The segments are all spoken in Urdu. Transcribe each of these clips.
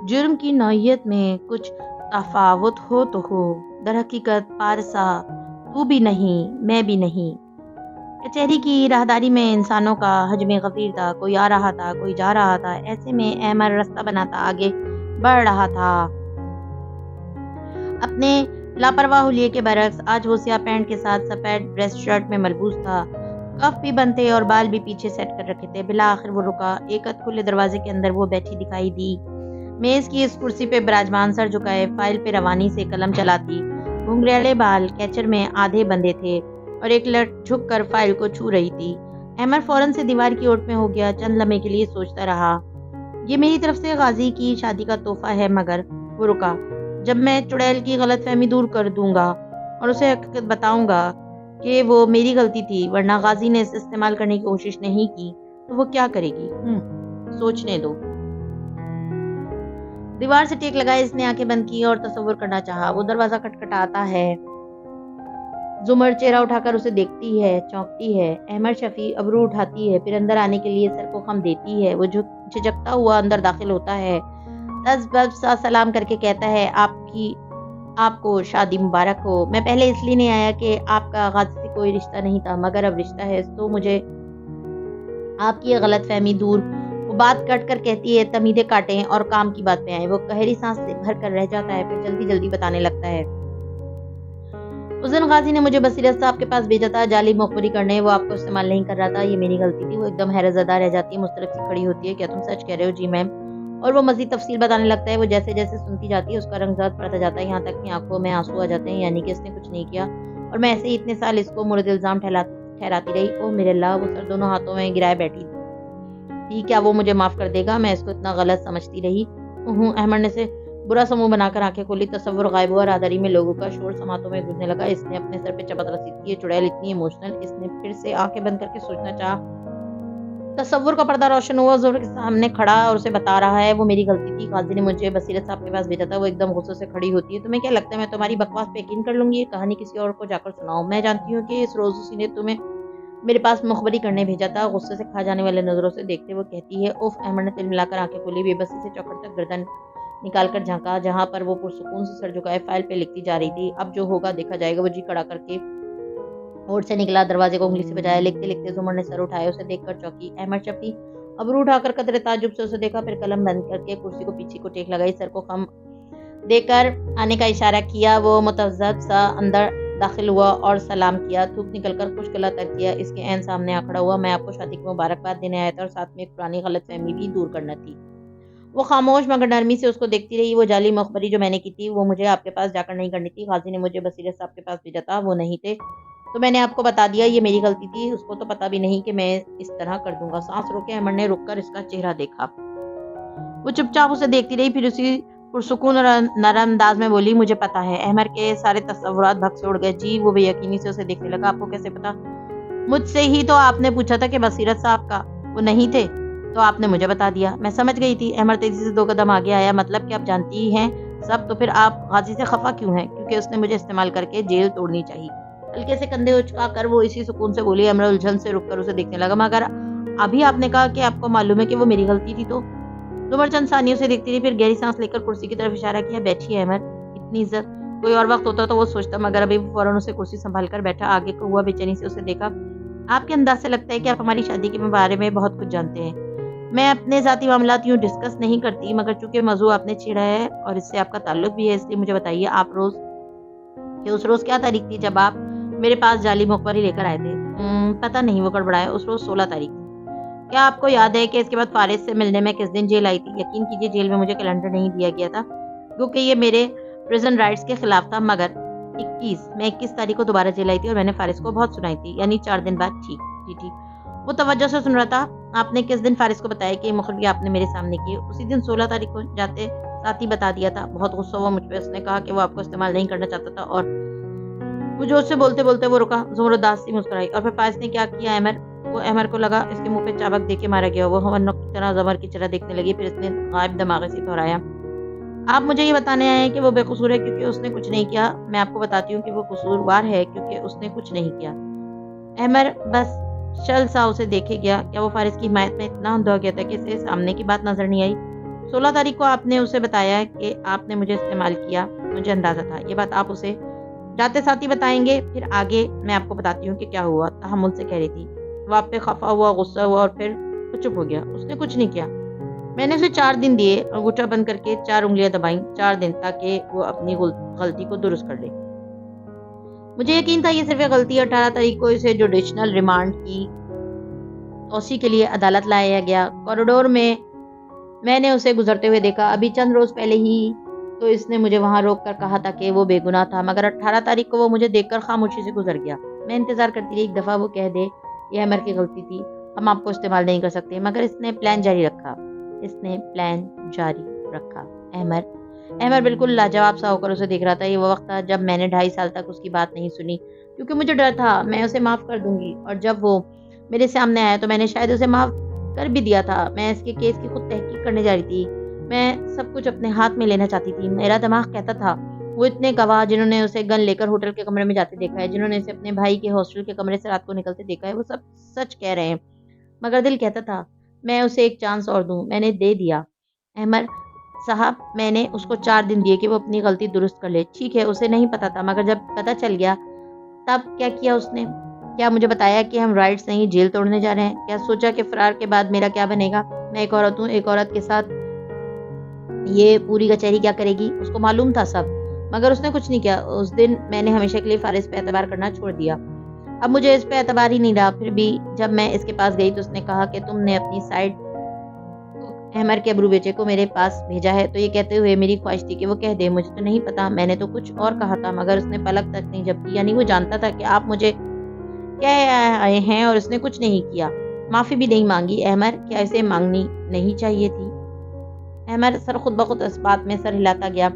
جرم کی نوعیت میں کچھ تفاوت ہو تو ہو، در حقیقت پارسا تو بھی نہیں میں بھی نہیں۔ کچہری کی راہداری میں انسانوں کا حجم غفیر تھا، کوئی آ رہا تھا، کوئی جا رہا تھا، ایسے میں احمد رستہ بناتا آگے بڑھ رہا تھا۔ اپنے لاپرواہ حلیے کے برعکس آج وہ سیاہ پینٹ کے ساتھ سفید ڈریس شرٹ میں ملبوس تھا، کف بھی بند تھے اور بال بھی پیچھے سیٹ کر رکھے تھے۔ بالآخر وہ رکا، ایک ادھ کھلے دروازے کے اندر وہ بیٹھی دکھائی دی، میز کی اس کرسی پہ براجمان، سر جھکائے فائل پہ روانی سے قلم چلاتی، گھنگریالے بال کیچر میں آدھے بندھے تھے اور ایک لٹ جھک کر فائل کو چھو رہی تھی۔ احمد فوراً سے دیوار کی اوٹ میں ہو گیا، چند لمحے کے لیے سوچتا رہا، یہ میری طرف سے غازی کی شادی کا تحفہ ہے، مگر وہ رکا۔ جب میں چڑیل کی غلط فہمی دور کر دوں گا اور اسے حقیقت بتاؤں گا کہ وہ میری غلطی تھی ورنہ غازی نے اسے استعمال کرنے کی کوشش نہیں کی، تو وہ کیا کرے گی؟ سوچنے دو۔ دیوار سے ٹیک لگائے اس نے آنکھیں بند کی اور تصور کرنا چاہا، وہ دروازہ کھٹکھٹاتا ہے، زمر چہرہ اٹھا کر اسے دیکھتی ہے، چونکتی ہے۔ احمد شفیع ابرو اٹھاتی ہے، پھر اندر آنے کے لیے سر کو خم دیتی ہے۔ وہ جھجکتا ہوا اندر داخل ہوتا ہے، تذبذب سا سلام کر کے کہتا ہے، آپ کو شادی مبارک ہو۔ میں پہلے اس لیے نہیں آیا کہ آپ کا غازی سے کوئی رشتہ نہیں تھا، مگر اب رشتہ ہے تو مجھے آپ کی یہ غلط فہمی دور۔ وہ بات کٹ کر کہتی ہے، تمیدیں کاٹیں اور کام کی بات پہ آئیں۔ وہ گہری سانس بھر کر رہ جاتا ہے، پھر جلدی جلدی بتانے لگتا ہے۔ اس دن غازی نے مجھے بصیرت صاحب کے پاس بھیجا تھا جعلی مخبری کرنے، وہ آپ کو استعمال نہیں کر رہا تھا، یہ میری غلطی تھی۔ وہ ایک دم حیرت زدہ رہ جاتی ہے، مضطرب سی کھڑی ہوتی ہے، کیا تم سچ کہہ رہے ہو؟ جی میم۔ اور وہ مزید تفصیل بتانے لگتا ہے۔ وہ جیسے جیسے سنتی جاتی ہے اس کا رنگ زرد پڑتا جاتا ہے، یہاں تک کہ آنکھوں میں آنسو آ جاتے ہیں، یعنی کہ اس نے کچھ نہیں کیا اور میں ایسے ہی اتنے سال اس کو مورد الزام ٹھہراتی رہی۔ اوہ میرے اللہ! وہ سر دونوں ہاتھوں میں گرائے بیٹھی تھی، کیا وہ مجھے معاف کر دے گا؟ میں اس کو اتنا غلط سمجھتی رہی۔ احمد نے سے برا سا منہ بنا کر آنکھیں کھولی، تصور غائب ہوا، راہداری میں لوگوں کا شور سماعتوں میں گونجنے لگا۔ اس نے اپنے سر پہ چپت رسی تھی، یہ چڑیل اتنی ایموشنل؟ اس نے پھر سے آنکھیں بند کر کے سوچنا چاہا۔ تصور کا پردہ روشن ہوا، زہر کے سامنے کھڑا اور اسے بتا رہا ہے، وہ میری غلطی تھی، غازی نے مجھے بصیرت صاحب کے پاس بھیجا تھا۔ وہ ایک دم غصے سے کھڑی ہوتی ہے، تمہیں کیا لگتا ہے میں تمہاری بکواس پہ یقین کر لوں گی؟ یہ کہانی کسی اور کو جا کر سناؤ، میں جانتی ہوں کہ اس روز اسی نے تمہیں میرے پاس مخبری کرنے بھیجا تھا۔ غصے سے کھا جانے والے نظروں سے دیکھتے وہ کہتی ہے، اف! احمد نے تل ملا کر آنکھیں کھولی، بے بسی سے چوکھٹ تک گردن نکال کر جھانکا، جہاں پر وہ پرسکون سے سر جھکائے فائل پہ لکھتی جا رہی تھی۔ اب جو ہوگا دیکھا جائے گا۔ وہ جی کڑا کر کے ہوٹ سے نکلا، دروازے کو انگلی سے بجایا، لکھتے لکھتے زمر نے سر اٹھایا، اسے دیکھ کر چونکی۔ احمد شفیع ابرو اٹھا کر قدرے تعجب سے اسے دیکھا، پھر قلم بند کر کے کرسی کو پیچھے کو ٹیک لگائی، سر کو خم دے کر آنے کا اشارہ کیا۔ وہ متذبذب سا اندر داخل ہوا اور سلام کیا، تھوک نکل کر خشک گلا تر کیا، اس کے عین سامنے آ کھڑا ہوا۔ میں آپ کو شادی کی مبارکباد دینے آیا تھا اور ساتھ میں ایک پرانی غلط فہمی بھی دور کرنا تھی۔ وہ خاموش مگر نرمی سے اس کو دیکھتی رہی۔ وہ جعلی مخبری جو میں نے کی تھی، وہ مجھے آپ کے پاس جا کر نہیں کرنی تھی، غازی نے مجھے بصیرت صاحب کے پاس بھیجا تھا، وہ نہیں تھے تو میں نے آپ کو بتا دیا، یہ میری غلطی تھی، اس کو تو پتا بھی نہیں کہ میں اس طرح کر دوں گا۔ سانس روکے احمد نے رک کر اس کا چہرہ دیکھا۔ وہ چپ چاپ اسے دیکھتی رہی، پھر اسی پرسکون اور نرم انداز میں بولی، مجھے پتا ہے۔ احمد کے سارے تصورات بھگ سے اڑ گئے۔ جی؟ وہ بے یقینی سے اسے دیکھنے لگا، آپ کو کیسے پتا؟ مجھ سے ہی تو آپ نے پوچھا تھا کہ بصیرت صاحب کا وہ نہیں تھے تو آپ نے مجھے بتا دیا، میں سمجھ گئی تھی۔ احمد تیزی سے 2 قدم آگے آیا، مطلب کہ آپ جانتی ہی ہیں سب، تو پھر آپ غازی سے خفا کیوں ہیں؟ کیونکہ اس نے مجھے استعمال کر کے جیل توڑنی چاہی۔ ہلکے سے کندھے اچکا کر وہ اسی سکون سے بولی۔ احمد الجھن سے رک کر اسے دیکھنے لگا، مگر ابھی آپ نے کہا کہ آپ کو معلوم ہے کہ وہ میری غلطی تھی تو؟ زمر چند ثانیوں سے دیکھتی رہی، پھر گہری سانس لے کر کرسی کی طرف اشارہ کیا، بیٹھیے احمد، اتنی عزت؟ کوئی اور وقت ہوتا تو وہ سوچتا، مگر ابھی وہ فوراً اسے کرسی سنبھال کر بیٹھا، آگے کو ہوا، بے چینی سے اسے دیکھا۔ آپ کے انداز سے لگتا ہے کہ آپ ہماری شادی کے بارے میں بہت کچھ جانتے ہیں۔ میں اپنے ذاتی معاملات یوں ڈسکس نہیں کرتی، مگر چونکہ موضوع آپ نے چھیڑا ہے اور اس سے آپ کا تعلق بھی ہے، اس لیے مجھے بتائیے آپ اس روز کیا تاریخ تھی جب آپ میرے پاس جعلی مخبری لے کر آئے تھے؟ پتہ نہیں، وہ گڑبڑایا، اس روز 16 تاریخ تھی۔ کیا آپ کو یاد ہے کہ اس کے بعد فارس سے ملنے میں کس دن جیل آئی تھی؟ یقین کیجیے جیل میں مجھے کیلنڈر نہیں دیا گیا تھا کیونکہ یہ میرے پریزن رائٹس کے خلاف تھا، مگر میں 21 تاریخ کو دوبارہ جیل آئی تھی اور میں نے فارس کو بہت سنائی تھی، یعنی 4 دن بعد۔ ٹھیک جی ٹھیک۔ وہ توجہ سے سن رہا تھا۔ آپ نے کس دن فارس کو بتایا کہ یہ مخبری آپ نے میرے سامنے کی؟ اسی دن 16 تاریخ کو جاتے ساتھ ہی بتا دیا تھا۔ بہت غصہ ہوا مجھ پہ، اس نے کہا کہ وہ آپ کو استعمال نہیں کرنا چاہتا تھا اور وہ جوش سے بولتے بولتے وہ رکا۔ زمر اداس سی مسکرائی۔ اور پھر فارس نے کیا کیا احمد کو لگا اس کے منہ پہ چابک دے کے مارا گیا۔ وہ ہونک کی طرح زمر کی طرح دیکھنے لگی، پھر اس نے غائب دماغے سے دہرایا، آپ مجھے یہ بتانے آئے ہیں کہ وہ بے قصور ہے کیونکہ اس نے کچھ نہیں کیا؟ میں آپ کو بتاتی ہوں کہ وہ قصوروار ہے کیونکہ اس نے کچھ نہیں کیا۔ احمد بس شل سا اسے دیکھے گیا۔ کیا وہ فارس کی حمایت میں اتنا اندھا ہو گیا تھا کہ اسے سامنے کی بات نظر نہیں آئی؟ 16 تاریخ کو آپ نے اسے بتایا کہ آپ نے مجھے استعمال کیا، مجھے اندازہ تھا۔ یہ بات آپ اسے جاتے ساتھ ہی بتائیں گے، پھر آگے میں آپ کو بتاتی ہوں کہ کیا ہوا۔ تحمل سے کہہ رہی تھی۔ وہ آپ پہ خفا ہوا، غصہ ہوا اور پھر وہ چپ ہو گیا۔ اس نے کچھ نہیں کیا۔ میں نے اسے 4 دن دیے، انگوٹھا بند کر کے 4 انگلیاں دبائیں، 4 دن، تاکہ وہ اپنی غلطی کو درست کر لے۔ مجھے یقین تھا یہ صرف ایک غلطی ہے۔ 18 تاریخ کو اسے جوڈیشنل ریمانڈ کی توسیع کے لیے عدالت لایا گیا۔ کوریڈور میں نے اسے گزرتے ہوئے دیکھا۔ ابھی چند روز پہلے ہی تو اس نے مجھے وہاں روک کر کہا تھا کہ وہ بے گناہ تھا، مگر 18 تاریخ کو وہ مجھے دیکھ کر خاموشی سے گزر گیا۔ میں انتظار کرتی رہی ایک دفعہ وہ کہہ دے یہ عمر کی غلطی تھی، ہم آپ کو استعمال نہیں کر سکتے، مگر اس نے پلان جاری رکھا۔ احمر بالکل لاجواب سا ہو کر اسے دیکھ رہا تھا۔ یہ وہ وقت تھا جب میں نے 2.5 سال تک اس کی بات نہیں سنی، کیونکہ مجھے ڈر تھا میں اسے معاف کر دوں گی، اور جب وہ میرے سامنے آیا تو میں نے شاید اسے معاف کر بھی دیا تھا۔ میں اس کے کیس کی خود تحقیق کرنے جا رہی تھی۔ میں سب کچھ اپنے ہاتھ میں لینا چاہتی تھی۔ میرا دماغ کہتا تھا وہ اتنے گواہ جنہوں نے اسے گن لے کر ہوٹل کے کمرے میں جاتے دیکھا ہے، جنہوں نے اسے اپنے بھائی کے ہاسٹل کے کمرے سے رات کو نکلتے دیکھا ہے، وہ سب سچ کہہ رہے ہیں۔ مگر دل کہتا تھا میں اسے ایک چانس اور دوں۔ میں نے دے دیا۔ احمر صاحب، میں نے اس کو 4 دن دیے کہ وہ اپنی غلطی درست کر لے۔ ٹھیک ہے، اسے نہیں پتا تھا، مگر جب پتا چل گیا تب کیا کیا اس نے؟ کیا مجھے بتایا کہ ہم رائٹس نہیں جیل توڑنے جا رہے ہیں؟ کیا سوچا کہ فرار کے بعد میرا کیا بنے گا؟ میں ایک عورت ہوں، ایک عورت کے ساتھ یہ پوری کچہری کیا کرے گی؟ اس کو معلوم تھا سب، مگر اس نے کچھ نہیں کیا۔ اس دن میں نے ہمیشہ کے لیے فارس پہ اعتبار کرنا چھوڑ دیا۔ اب مجھے اس پہ اعتبار ہی نہیں رہا۔ پھر بھی جب میں اس کے پاس گئی تو اس نے کہا کہ تم نے اپنی سائڈ احمر کے ابرو بیٹے کو میرے پاس بھیجا ہے، تو یہ کہتے ہوئے میری خواہش تھی کہ وہ کہہ دے مجھے تو نہیں پتا، میں نے تو کچھ اور کہا تھا، مگر اس نے پلک تک نہیں جھپکی۔ یعنی وہ جانتا تھا کہ آپ مجھے کہہ آئے ہیں اور اس نے کچھ نہیں کیا، معافی بھی نہیں مانگی۔ احمر، کیا اسے مانگنی نہیں چاہیے تھی؟ احمر سر خود بخود اس بات میں سر ہلاتا گیا۔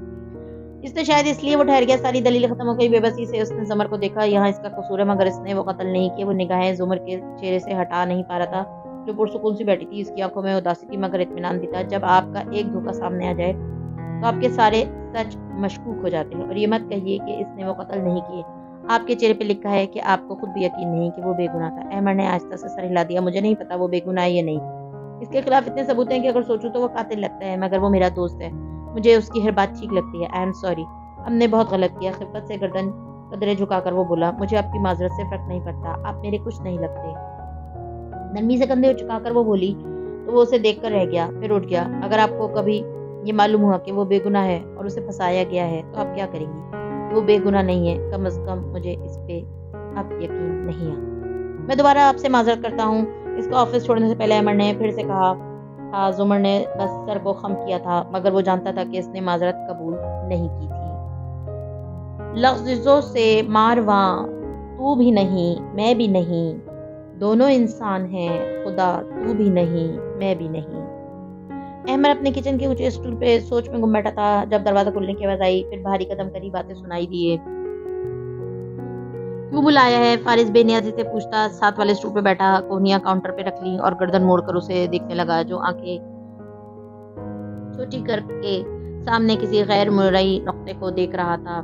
اس نے شاید اس لیے وہ ٹھہر گیا، ساری دلیل ختم ہو گئی۔ بے بسی سے اس نے زمر کو دیکھا۔ یہاں اس کا قصور ہے، مگر اس نے وہ قتل نہیں کیا۔ وہ نگاہیں زمر کے چہرے سے ہٹا نہیں پا رہا تھا، جو پرسکون سی بیٹھی تھی۔ اس کی آنکھوں میں اداسی تھی، مگر اطمینان بھی تھا۔ جب آپ کا ایک دھوکہ سامنے آ جائے تو آپ کے سارے سچ مشکوک ہو جاتے ہیں، اور یہ مت کہیے کہ اس نے وہ قتل نہیں کیے۔ آپ کے چہرے پہ لکھا ہے کہ آپ کو خود بھی یقین نہیں کہ وہ بے گناہ تھا۔ احمد نے آہستہ سے سر ہلا دیا۔ مجھے نہیں پتا وہ بے گناہ ہے یا نہیں۔ اس کے خلاف اتنے ثبوت ہیں کہ اگر سوچوں تو وہ قاتل لگتا ہے، مگر وہ میرا دوست ہے، مجھے اس کی ہر بات ٹھیک لگتی ہے۔ آئی ایم سوری، ہم نے بہت غلط کیا۔ خفت سے گردن قدرے جھکا کر وہ بولا، مجھے آپ کی معذرت سے فرق نہیں پڑتا، آپ میرے کچھ نہیں لگتے۔ نرمی سے کندھے چکا کر وہ بولی تو وہ اسے دیکھ کر رہ گیا، پھر اٹھ گیا۔ اگر آپ کو کبھی یہ معلوم ہوا کہ وہ بے گناہ ہے اور اسے پھنسایا گیا ہے تو آپ کیا کریں گی؟ وہ بے گناہ نہیں ہے، کم از کم مجھے اس پہ اب یقین نہیں آتا۔ میں دوبارہ آپ سے معذرت کرتا ہوں۔ اس کا آفس چھوڑنے سے پہلے عمر نے پھر سے کہا تھا۔ زمر نے بس سر کو خم کیا تھا، مگر وہ جانتا تھا کہ اس نے معذرت قبول نہیں کی تھی۔ لفظوں سے مارواں، تو بھی نہیں میں بھی نہیں، دونوں انسان ہیں، خدا تو بھی نہیں میں بھی نہیں۔ احمد اپنے کچن کے اونچے اسٹول پہ سوچ میں گم بیٹھا تھا جب دروازہ کھلنے کی آواز آئی، پھر بھاری قدم قریب آتے سنائی دیے۔ کیوں بلایا ہے؟ فارس بے نیازی سے پوچھتا۔ ساتھ والے اسٹول پہ بیٹھا کوہنیاں کاؤنٹر پہ رکھ لی اور گردن موڑ کر اسے دیکھنے لگا، جو آنکھیں چھوٹی کر کے سامنے کسی غیر مرئی نقطے کو دیکھ رہا تھا۔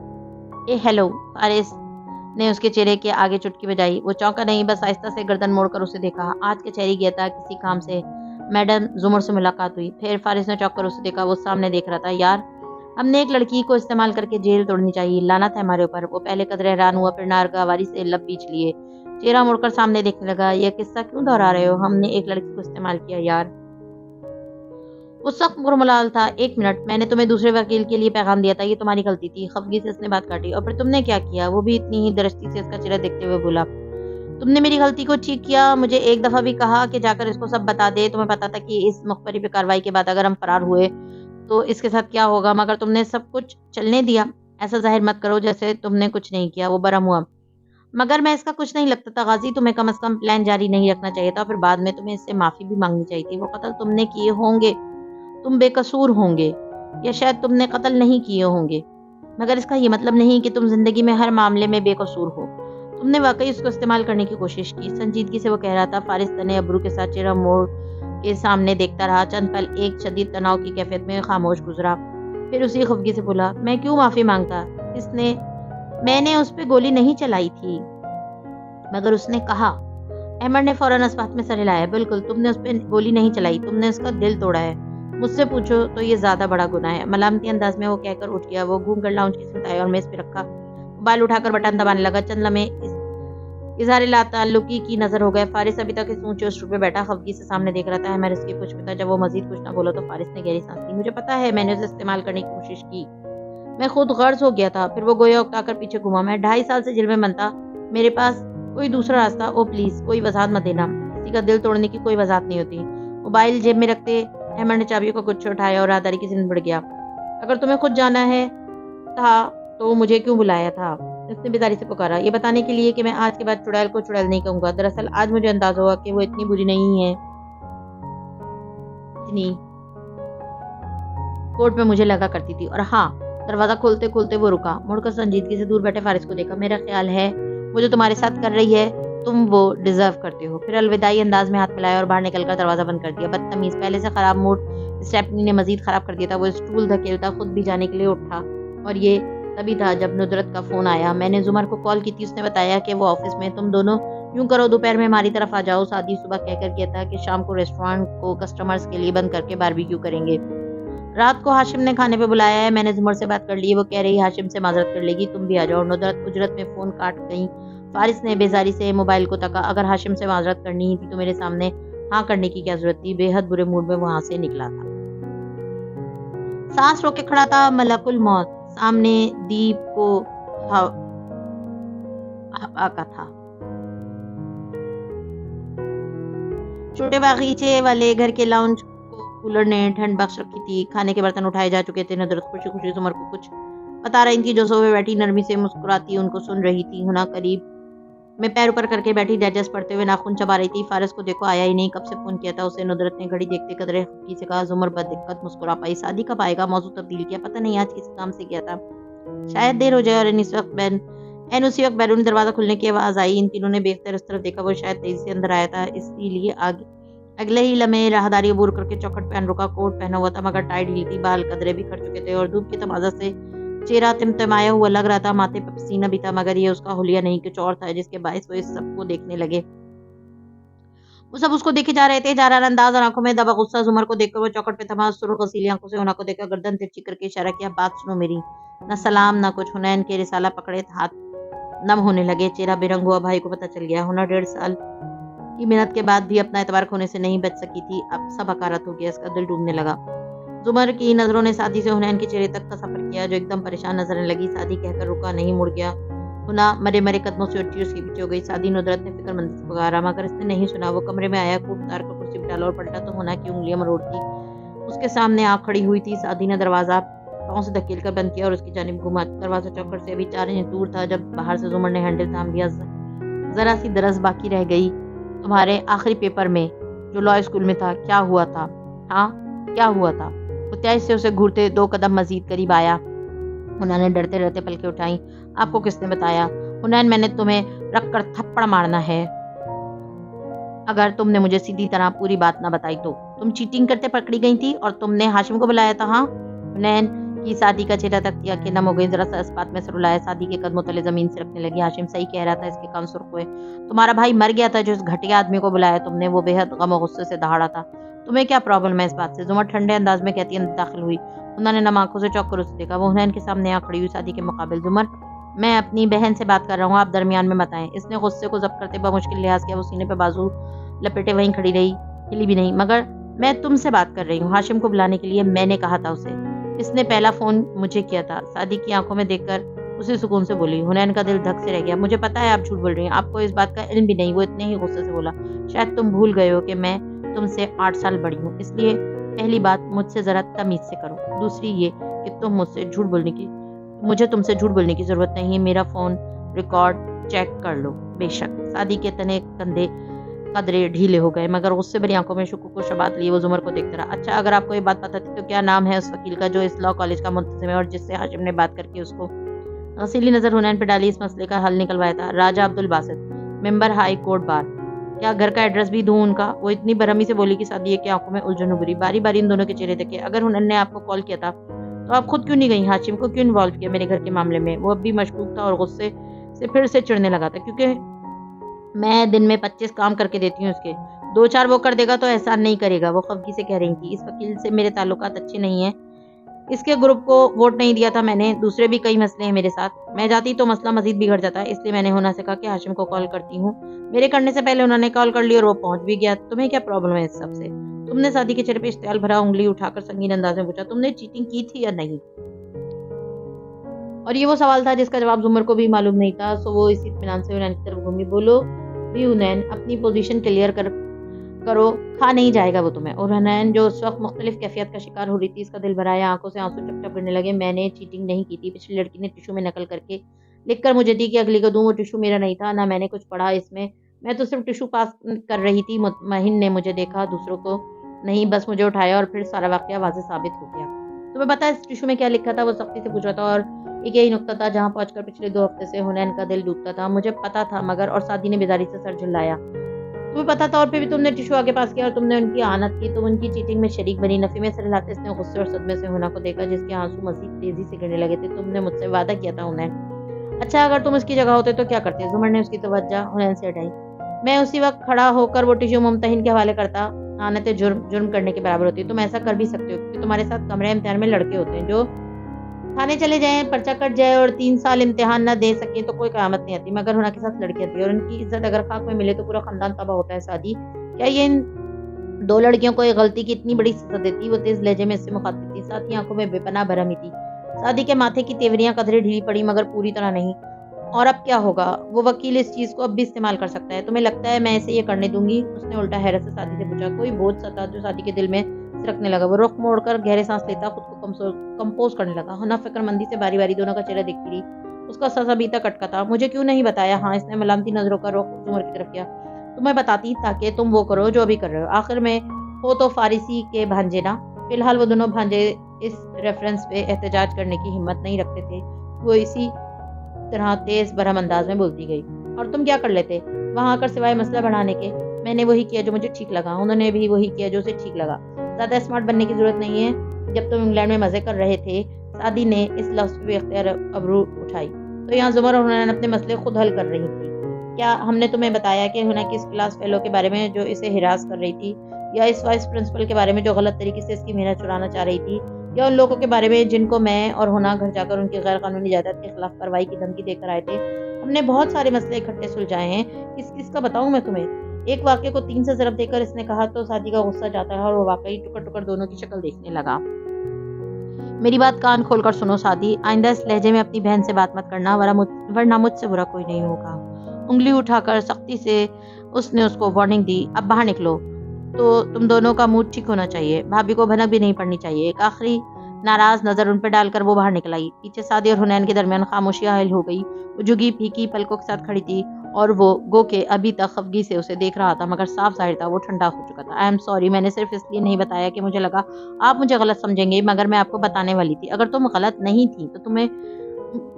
اے ہیلو، فارس نے اس کے چہرے کے آگے چٹکی بجائی۔ وہ چونکا نہیں، بس آہستہ سے گردن موڑ کر اسے دیکھا۔ آج کچہری گیا تھا کسی کام سے، میڈم زمر سے ملاقات ہوئی۔ پھر فارس نے چونک کر اسے دیکھا۔ وہ سامنے دیکھ رہا تھا۔ یار، ہم نے ایک لڑکی کو استعمال کر کے جیل توڑنی چاہیے، لعنت ہے ہمارے اوپر۔ وہ پہلے قدرے حیران ہوا، پھر ناگواری سے لب بیچ لیے چہرہ موڑ کر سامنے دیکھنے لگا۔ یہ قصہ کیوں دہرا رہے ہو؟ ہم نے ایک لڑکی کو استعمال کیا یار۔ وہ سخت مرملال تھا۔ ایک منٹ، میں نے تمہیں دوسرے وکیل کے لیے پیغام دیا تھا، یہ تمہاری غلطی تھی۔ خفگی سے اس نے بات کاٹی۔ اور پھر تم نے کیا کیا؟ وہ بھی اتنی ہی درستی سے اس کا چہرہ دیکھتے ہوئے بولا، تم نے میری غلطی کو ٹھیک کیا۔ مجھے ایک دفعہ بھی کہا کہ جا کر اس کو سب بتا دے۔ تمہیں پتا تھا کہ اس مخبری پہ کارروائی کے بعد اگر ہم فرار ہوئے تو اس کے ساتھ کیا ہوگا، مگر تم نے سب کچھ چلنے دیا۔ ایسا ظاہر مت کرو جیسے تم نے کچھ نہیں کیا۔ وہ برہم ہوا۔ مگر میں اس کا کچھ نہیں لگتا تھا غازی، تمہیں کم از کم پلان جاری نہیں رکھنا چاہیے تھا، اور پھر بعد میں تمہیں اس سے معافی بھی مانگنی چاہیے تھی۔ وہ قتل تم نے کیے ہوں گے، تم بے قصور ہوں گے، یا شاید تم نے قتل نہیں کیے ہوں گے، مگر اس کا یہ مطلب نہیں کہ تم زندگی میں ہر معاملے میں بے قصور ہو۔ تم نے واقعی اس کو استعمال کرنے کی کوشش کی۔ سنجیدگی سے وہ کہہ رہا تھا۔ فارس تنے ابرو کے ساتھ چہرہ موڑ کے سامنے دیکھتا رہا۔ چند پل ایک شدید تناؤ کی کیفیت میں خاموش گزرا، پھر اسی خفگی سے بولا، میں کیوں معافی مانگتا؟ میں نے اس پہ گولی نہیں چلائی تھی۔ مگر اس نے کہا۔ احمد نے فوراً اس بات میں سر ہلایا۔ بالکل، تم نے اس پہ گولی نہیں چلائی، تم نے اس کا دل توڑا ہے۔ مجھ سے پوچھو تو یہ زیادہ بڑا گناہ ہے، ملامتی انداز میں وہ کہہ کر اٹھ گیا۔ وہ گھوم کر لاؤنج کی سمت آیا اور میز پہ رکھا موبائل اٹھا کر بٹن دبانے لگا۔ چند لمحے اظہار لا تعلقی کی نظر ہو گئے۔ فارس ابھی تک اس اونچے اسٹول پہ بیٹھا خفگی سے سامنے دیکھ رہا تھا۔ عامر اس کے کچھ میں تھا۔ جب وہ مزید کچھ نہ بولا تو فارس نے گہری سانس لی۔ مجھے پتا ہے میں نے اسے استعمال کرنے کی کوشش کی، میں خود غرض ہو گیا تھا۔ پھر وہ گویا اکتا کر پیچھے گھوما۔ میں 2.5 سال سے جیل میں بند تھا، میرے پاس کوئی دوسرا راستہ۔ او پلیز کوئی وضاحت مت دینا، کسی کا دل توڑنے کی کوئی وضاحت نہیں ہوتی۔ موبائل جیب میں رکھتے احمد نے چابیوں کا گچھا اٹھایا اور راہداری کی زند بڑھ گیا۔ اگر تمہیں خود جانا ہے تھا تو مجھے کیوں بلایا تھا؟ اس نے بیداری سے پکارا۔ یہ بتانے کے لیے کہ میں آج کے بعد چڑیل کو چڑیل نہیں کہوں گا۔ دراصل آج مجھے اندازہ ہوا کہ وہ اتنی بری نہیں ہے اتنی کورٹ میں مجھے لگا کرتی تھی۔ اور ہاں، دروازہ کھولتے کھولتے وہ رکا، مڑ کر سنجیدگی سے دور بیٹھے فارس کو دیکھا۔ میرا خیال ہے وہ جو تمہارے ساتھ کر رہی ہے تم وہ ڈیزرو کرتے ہو۔ پھر الوداعی انداز میں ہاتھ ملایا اور باہر نکل کر دروازہ بند کر دیا۔ بدتمیز، پہلے سے خراب موڈ اسٹیپنی نے مزید خراب کر دیا تھا۔ وہ اسٹول دھکیلتا خود بھی جانے کے لیے اٹھا اور یہ تبھی تھا جب ندرت کا فون آیا۔ میں نے زمر کو کال کی تھی، اس نے بتایا کہ وہ آفس میں۔ تم دونوں یوں کرو دوپہر میں ہماری طرف آ جاؤ۔ سادی صبح کہہ کر کیا تھا کہ شام کو ریسٹورانٹ کو کسٹمرز کے لیے بند کر کے باربیکیو کریں گے۔ رات کو ہاشم نے کھانے پہ بلایا ہے، میں نے زمر سے بات کر لی ہے، وہ کہہ رہی ہاشم سے معذرت کر لے گی، تم بھی آ جاؤ۔ ندرت اجرت میں فون کاٹ گئی۔ فارس نے بیزاری سے موبائل کو تکا۔ اگر ہاشم سے معذرت کرنی ہی تھی تو میرے سامنے ہاں کرنے کی کیا ضرورت تھی؟ بے حد برے موڈ میں وہاں سے نکلا تھا۔ سانس روک کے کھڑا تھا ملک الموت، سامنے دیپ کو ہوا کا تھا۔ چھوٹے باغیچے والے گھر کے لاؤنج کو کولر نے ٹھنڈ بخش رکھی تھی۔ کھانے کے برتن اٹھائے جا چکے تھے۔ ندرت خوشی خوشی زمر کو کچھ بتا رہی تھی جو صوبے بیٹھی نرمی سے مسکراتی ان کو سن رہی تھی۔ ہنا قریب میں پیر اوپر کر کے بیٹھی ڈائجسٹ پڑھتے ہوئے ناخن چبا رہی تھی۔ فارس کو دیکھو آیا ہی نہیں، کب سے فون کیا تھا اسے؟ ندرت نے گھڑی دیکھتے قدرے خفگی سے کہا۔ زمر بددقت مسکرا پائی۔ شادی کب آئے گا؟ موضوع تبدیل کیا۔ پتہ نہیں آج کس کام سے کیا تھا، شاید دیر ہو جائے۔ اور اسی وقت بیرونی دروازہ کھلنے کی آواز آئی۔ ان تینوں نے بے اختیار اس طرف دیکھا۔ وہ شاید تیزی سے اندر آیا تھا، اسی لیے اگلے ہی لمحے راہداری عبور کر کے چوکھٹ پہ رکا۔ کوٹ پہنا ہوا تھا مگر ٹائی ڈھیلی تھی، بال قدرے بھی کھڑ چکے تھے اور دھوپ کی تمازت سے چہرہ تمتمایا ہوا لگ رہا تھا۔ ماتھے پہ پسینہ بھی تھا مگر یہ اس کا حلیہ نہیں، کچھ اور تھا جس کے باعث وہ اس سب کو دیکھنے لگے۔ وہ سب اس کو دیکھے جا رہے تھے، جارحال انداز اور آنکھوں میں دبا غصہ۔ زمر کو دیکھ کر وہ چوکھٹ پہ تھما، سرخ غسیلی آنکھوں سے ہنا کو دیکھا، گردن ترچھی کر کے اشارہ کیا، بات سنو میری۔ نہ سلام نہ کچھ۔ حنین کے رسالہ پکڑے ہاتھ نم ہونے لگے، چہرہ بے رنگ ہوا۔ بھائی کو پتہ چل گیا۔ ہنا 1.5 سال کی محنت کے بعد بھی اپنا اعتبار کھونے سے نہیں بچ سکی تھی، اب سب حقارت ہو گیا، اس کا دل ڈوبنے لگا۔ زمر کی نظروں نے سادی سے حنین کے چہرے تک کا سفر کیا جو ایک دم پریشان نظرنے لگی۔ سادی کہہ کر رکا نہیں، مڑ گیا۔ ہنا مرے مرے قدموں سے اٹھی، اس کے پیچھے ہو گئی۔ سادی ندرت نے فکر مندی سے پکارا مگر اس نے نہیں سنا۔ وہ کمرے میں آیا، کوٹ اتار کر کرسی پہ ڈالا اور پلٹا تو ہنا کی انگلیاں مروڑتی اس کے سامنے آ کھڑی ہوئی تھی۔ سادی نے دروازہ پاؤں سے دھکیل کر بند کیا اور اس کی جانب گھوما۔ دروازہ چوکھٹ سے ابھی 4 انچ دور تھا جب باہر سے زمر نے ہینڈل تھام لیا۔ ذرا سی درز باقی رہ گئی۔ تمہارے آخری پیپر میں جو لا اسکول میں تھا کیا ہوا تھا؟ ہاں کیا ہوا تھا؟ وہ تیز سے اسے گھورتے 2 قدم مزید قریب آیا۔ حنین نے ڈرتے ڈرتے پلکیں اٹھائیں۔ آپ کو کس نے بتایا؟ حنین میں نے تمہیں رکھ کر تھپڑ مارنا ہے اگر تم نے مجھے سیدھی طرح پوری بات نہ بتائی تو۔ تم چیٹنگ کرتے پکڑی گئی تھی اور تم نے ہاشم کو بلایا تھا، ہاں؟ حنین کی سادی کا چہرہ تک آنکھیں نم ہو گئی، ذرا سا اس بات میں سر الایا، سادی کے قدموں تلے زمین سے رکھنے لگی۔ ہاشم صحیح کہہ رہا تھا، اس کے کان سرخ ہوئے۔ تمہارا بھائی مر گیا تھا جو اس گھٹیا آدمی کو بلایا تم نے، وہ بے حد غم و غصے سے دہاڑا تھا۔ تمہیں کیا پرابلم ہے اس بات سے؟ زمر ٹھنڈے انداز میں کہتی اندر داخل ہوئی۔ انہوں نے نم آنکھوں سے چوک کر اسے دیکھا۔ وہ حنین کے سامنے آ کھڑی ہوئی سادی کے مقابل۔ زمر میں اپنی بہن سے بات کر رہا ہوں، آپ درمیان میں مت آئیں۔ اس نے غصے کو ضبط کرتے بمشکل لحاظ کیا۔ وہ سینے پہ بازو لپیٹے وہیں کھڑی رہی، ہلی بھی نہیں۔ مگر میں تم سے بات کر رہی ہوں، ہاشم کو بلانے کے لیے میں نے کہا تھا اسے، اس نے پہلا فون مجھے کیا تھا۔ سادی کی آنکھوں میں دیکھ کر اسی سکون سے بولی۔ حنین کا دل دھک سے رہ گیا۔ مجھے پتا ہے آپ جھوٹ بول رہی ہیں، آپ کو اس بات کا علم بھی نہیں۔ وہ اتنے ہی غصے سے بولا، شاید تم بھول گئے ہو کہ میں تم سے 8 سال بڑی ہوں، اس لیے پہلی بات مجھ سے ذرا تمیز سے کرو، دوسری یہ کہ مجھے تم سے جھوٹ بولنے کی ضرورت نہیں ہے۔ میرا فون ریکارڈ چیک کر لو۔ بے شک۔ سادی کے تنے کندھے قدرے ڈھیلے ہو گئے مگر غصے بھری آنکھوں میں شکوک و شبات لیے وہ زمر کو دیکھتا رہا۔ اچھا اگر آپ کو یہ بات پتہ تھی تو کیا نام ہے اس وکیل کا جو اس لا کالج کا منتظم ہے اور جس سے ہاشم نے بات کر کے اس کو غسیلی نظر حنین پہ ڈالی اس مسئلے کا حل نکلوایا تھا؟ راجہ عبدالباسط، ممبر ہائی کورٹ بار۔ کیا گھر کا ایڈریس بھی دوں ان کا؟ وہ اتنی برہمی سے بولی کہ سادی کی آنکھوں میں الجھن ابھری۔ باری باری ان دونوں کے چہرے دیکھے۔ اگر حنین نے آپ کو کال کیا تھا تو آپ خود کیوں نہیں گئی؟ ہاشم کو کیوں انوالو کیا میرے گھر کے معاملے میں؟ وہ اب بھی مشکوک تھا اور غصے سے پھر سے چڑھنے لگا تھا، کیونکہ میں دن میں 25 کام کر کے دیتی ہوں اس کے، 2-4 وہ کر دے گا تو احسان نہیں کرے گا، وہ خفگی سے کہہ رہی تھی۔ اس وکیل سے میرے تعلقات اچھے نہیں ہیں، اس کے گروپ کو ووٹ نہیں دیا تھا میں نے، دوسرے بھی کئی مسئلے ہیں میرے ساتھ، میں جاتی تو مسئلہ مزید بگڑ جاتا، اس لیے میں نے ہونا سے کہا کہ ہاشم کو کال کرتی ہوں۔ میرے کرنے سے پہلے انہوں نے کال کر لی اور وہ پہنچ بھی گیا۔ تمہیں کیا پرابلم ہے اس سب سے؟ تم نے سعدی کے چہرے پہ اشتعال بھرا انگلی اٹھا کر سنگین انداز میں پوچھا، تم نے چیٹنگ کی تھی یا نہیں؟ اور یہ وہ سوال تھا جس کا جواب زمر کو بھی معلوم نہیں تھا، سو وہ اسی اطمینان سے حنین کی طرف گھومی۔ بولو بھی حنین، اپنی پوزیشن کلیئر کرو، کھا نہیں جائے گا وہ تمہیں۔ اور حنین جو اس وقت مختلف کیفیت کا شکار ہو رہی تھی، اس کا دل بھرایا، آنکھوں سے آنسو ٹپ ٹپ گرنے لگے۔ میں نے چیٹنگ نہیں کی تھی، پچھلی لڑکی نے ٹشو میں نقل کر کے لکھ کر مجھے دی کہ اگلی کو دوں، وہ ٹشو میرا نہیں تھا، نہ میں نے کچھ پڑھا اس میں تو صرف ٹشو پاس کر رہی تھی۔ مطمئن نے مجھے دیکھا، دوسروں کو نہیں، بس مجھے اٹھایا اور پھر سارا واقعہ واضح ثابت ہو گیا۔ تمہیں پتا ہے اس ٹشو میں کیا لکھا تھا؟ وہ سختی سے پوچھ رہا تھا، اور ایک یہی نقطہ تھا جہاں پہنچ کر پچھلے 2 ہفتے سے حنین کا دل ڈوبتا تھا۔ مجھے پتا تھا مگر، اور سعدی نے بیداری سے سر جھلایا، تمہیں پتا تھا اور پھر بھی تم نے ٹشو آگے پاس کیا اور تم نے ان کی اعانت کی، تم ان کی چیٹنگ میں شریک بنی۔ نفی میں سر ہلاتے اس نے غصے اور صدمے سے حنا کو دیکھا جس کے آنسو مزید تیزی سے گرنے لگے تھے۔ تم نے مجھ سے وعدہ کیا تھا حنین۔ اچھا اگر تم اس کی جگہ ہوتے تو کیا کرتے؟ زمر نے اس کی توجہ حنین سے ہٹائی۔ میں اسی وقت کھڑا ہو کر وہ ٹشو ممتحن کے حوالے کرتا، اعانت جرم کرنے کے برابر ہوتی ہے۔ تم ایسا کر بھی سکتے ہو کیونکہ تمہارے ساتھ کمرے امتحان میں لڑکے ہوتے ہیں جو تھانے چلے جائیں، پرچہ کٹ جائے اور 3 سال امتحان نہ دے سکیں تو کوئی قیامت نہیں آتی، مگر حنا کے ساتھ لڑکیاں تھیں اور ان کی عزت اگر خاک میں ملے تو پورا خاندان تباہ ہوتا ہے۔ سعدی کیا یہ ان 2 لڑکیوں کو ایک غلطی کی اتنی بڑی سزا دیتی؟ وہ تیز لہجے میں اس سے مخاطب تھی، ساتھ ہی آنکھوں میں بے پناہ برہمی تھی۔ سعدی کے ماتھے کی تیوریاں قدرے ڈھیلی پڑی مگر پوری طرح نہیں۔ اور اب کیا ہوگا؟ وہ وکیل اس چیز کو اب بھی استعمال کر سکتا ہے، تمہیں لگتا ہے میں اسے یہ کرنے دوں گی؟ اس نے الٹا حیرت سے سعدی سے پوچھا۔ کوئی بوجھ سا تھا جو سعدی کے دل میں سرکنے لگا، وہ رخ موڑ کر گہرے سانس لیتا خود کو کمپوز کرنے لگا۔ حنا فکر مندی سے باری باری دونوں کا چہرہ دیکھتی رہی، اس کا سر ابھی تک اٹکا تھا۔ مجھے کیوں نہیں بتایا؟ ہاں، اس نے ملامتی نظروں کا رخ زمر کی طرف کیا۔ تمہیں بتاتی تاکہ تم وہ کرو جو ابھی کر رہے ہو، آخر میں ہو تو فارسی کے بھانجے نا۔ فی الحال وہ دونوں بھانجے اس ریفرنس پہ احتجاج کرنے کی ہمت نہیں رکھتے تھے۔ وہ اسی طرح تیز برہم انداز میں بولتی گئی، اور تم کیا کر لیتے وہاں آ کر سوائے مسئلہ بڑھانے کے؟ میں نے وہی کیا جو مجھے ٹھیک لگا، انہوں نے بھی وہی کیا جو اسے ٹھیک لگا۔ زیادہ اسمارٹ بننے کی ضرورت نہیں ہے۔ جب تم انگلینڈ میں مزے کر رہے تھے، سعدی نے اس لفظ پہ اختیار ابرو اٹھائی، تو یہاں زمر اور حنین اپنے مسئلے خود حل کر رہی تھی۔ کیا ہم نے تمہیں بتایا کہ حنا کی اس کلاس فیلو کے بارے میں جو اسے ہراس کر رہی تھی، یا اس وائس پرنسپل کے بارے میں جو غلط طریقے سے اس کی محنت چرانا چاہ رہی تھی، یا ان لوگوں کے بارے میں جن کو میں اور حنا گھر جا کر ان کی غیر قانونی جائیداد کے خلاف کارروائی کی دھمکی دے کر آئے تھے؟ ہم نے بہت سارے مسئلے اکٹھے سلجھائے ہیں، کس کس کا بتاؤں میں تمہیں؟ ایک واقعے کو 3 سے ضرب دے کر اس نے کہا تو سعدی کا غصہ جاتا ہے اور وہ واقعی ٹکڑ ٹکڑ دونوں کی شکل دیکھنے لگا۔ میری بات کان کھول کر سنو سعدی، آئندہ اس لہجے میں اپنی بہن سے بات مت کرنا، ورنہ مجھ سے برا کوئی نہیں ہوگا۔ انگلی اٹھا کر سختی سے اس نے اس کو وارننگ دی۔ اب باہر نکلو، تو تم دونوں کا موڈ ٹھیک ہونا چاہیے، بھابھی کو بھنک بھی نہیں پڑنی چاہیے۔ ایک آخری ناراض نظر ان پہ ڈال کر وہ باہر نکل آئی۔ پیچھے سعدی اور حنین کے درمیان خاموشی حائل ہو گئی۔ وہ جھکی پھیکی پلکوں کے ساتھ کھڑی تھی اور وہ گو کہ ابھی تک خفگی سے اسے دیکھ رہا تھا، مگر صاف ظاہر تھا وہ ٹھنڈا ہو چکا تھا۔ آئی ایم سوری، میں نے صرف اس لیے نہیں بتایا کہ مجھے لگا آپ مجھے غلط سمجھیں گے، مگر میں آپ کو بتانے والی تھی۔ اگر تم غلط نہیں تھی تو تمہیں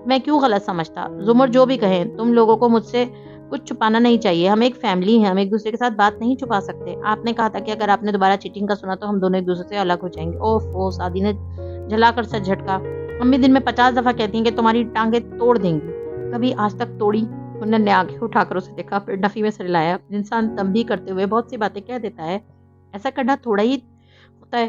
میں کیوں غلط سمجھتا؟ زمر جو بھی کہیں، تم لوگوں کو مجھ سے کچھ چھپانا نہیں چاہیے، ہم ایک فیملی ہیں، ہم ایک دوسرے کے ساتھ بات نہیں چھپا سکتے۔ آپ نے کہا تھا کہ اگر آپ نے دوبارہ چیٹنگ کا سنا تو ہم دونوں ایک دوسرے سے الگ ہو جائیں گے۔ اوف، سعدی نے جھلا کر سر جھٹکا۔ امی دن میں 50 دفعہ کہتی ہیں کہ تمہاری ٹانگیں توڑ دیں گی، کبھی آج تک توڑی؟ انہوں نے آنکھیں اٹھا کر اسے دیکھا، پھر نفی میں سر ہلایا۔ انسان تنبیہ کرتے ہوئے بہت سی باتیں کہہ دیتا ہے، ایسا کرنا تھوڑا ہی ہوتا ہے۔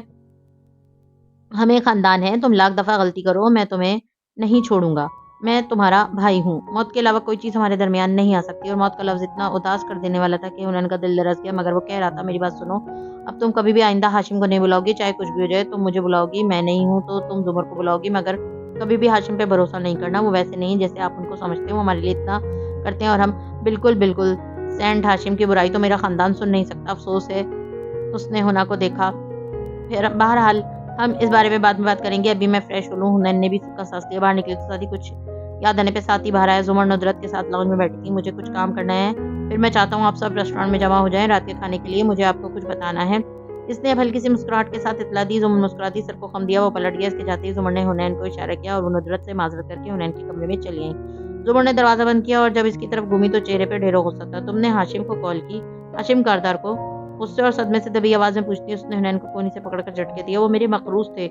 ہم ایک خاندان ہیں، تم لاکھ دفعہ غلطی کرو، میں تمہیں نہیں چھوڑوں گا، میں تمہارا بھائی ہوں۔ موت کے علاوہ کوئی چیز ہمارے درمیان نہیں آ سکتی۔ اور موت کا لفظ اتنا اداس کر دینے والا تھا کہ انہوں کا دل لرز گیا، مگر وہ کہہ رہا تھا، میری بات سنو، اب تم کبھی بھی آئندہ ہاشم کو نہیں بلاؤ گی، چاہے کچھ بھی ہو جائے، تم مجھے بلاؤ گی، میں نہیں ہوں تو تم زمر کو بلاؤ گی، مگر کبھی بھی ہاشم پہ بھروسہ نہیں کرنا، وہ ویسے نہیں جیسے آپ ان کو سمجھتے ہیں، وہ ہمارے لیے اتنا کرتے ہیں اور ہم بالکل سینٹ ہاشم کی برائی تو میرا خاندان سن نہیں سکتا، افسوس ہے۔ اس نے حنا کو دیکھا، پھر بہرحال ہم اس بارے میں بعد میں بات کریں گے، ابھی میں فریش ہو لوں۔ حنین نے بھی سکا سانس لیا، باہر نکلی تو ساتھی کچھ یاد آنے پہ ساتھ ہی باہر آیا۔ زمر ندرت کے ساتھ لاؤنج میں بیٹھی تھی۔ مجھے کچھ کام کرنا ہے، پھر میں چاہتا ہوں آپ سب ریسٹورانٹ میں جمع ہو جائیں رات کے کھانے کے لیے، مجھے آپ کو کچھ بتانا ہے۔ اس نے اب ہلکی سی مسکراہٹ کے ساتھ اطلاع دی۔ زمر مسکراتی سر کو خم دیا، وہ پلٹ گیا۔ اس کے جاتے ہی زمر نے حنین کو اشارہ کیا اور وہ ندرت سے معذرت کر کے حنین کے کمرے میں چلی آئیں۔ زمر نے دروازہ بند کیا اور جب اس کی طرف گھومی تو چہرے پہ ڈھیروں غصہ تھا۔ تم نے ہاشم کو کال کی؟ ہاشم کاردار کو؟ غصے اور صدمے سے دبی آواز میں پوچھتی اس نے حنین کو کونی سے پکڑ کر جھٹکے دیا۔ وہ میرے مقروض تھے،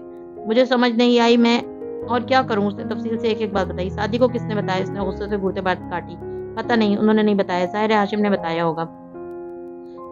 مجھے سمجھ نہیں آئی، میں اور کیا کروں؟ اس نے تفصیل سے ایک ایک بات بتائی۔ سعدی کو کس نے بتایا؟ اس نے غصے سے گھورتے بات کاٹی۔ پتہ نہیں، انہوں نے نہیں بتایا، ظاہر ہے ہاشم نے بتایا ہوگا۔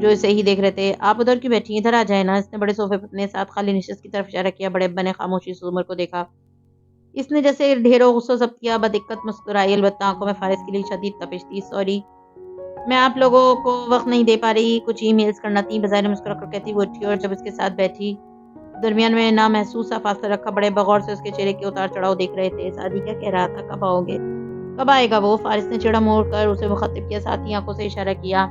جو اسے ہی دیکھ رہے تھے۔ آپ ادھر کیوں بیٹھی ہیں؟ ادھر آ جائیں نا۔ اس نے بڑے صوفے اپنے ساتھ خالی نشست کی طرف اشارہ کیا۔ بڑے ابا نے خاموشی سے عمر کو دیکھا۔ اس نے جیسے ڈھیروں غصہ ضبط کیا، بدقت مسکرائی، البتہ آنکھوں میں فارس کے لیے شدید تپش تھی۔ سوری، میں آپ لوگوں کو وقت نہیں دے پا رہی، کچھ ای میلز کرنا تھی، بظاہر مسکرا کر کہتی وہ اٹھی اور جب اس کے ساتھ بیٹھی درمیان میں نامحسوس سا فاصلہ رکھا۔ بڑے بغور سے اس کے چہرے کے اتار چڑھاؤ دیکھ رہے تھے۔ سعدی کیا کہہ رہا تھا؟ کب آؤ گے؟ کب آئے گا وہ؟ فارس نے چڑھا موڑ کر اسے مخاطب کیا، ساتھ ہی آنکھوں سے اشارہ کیا۔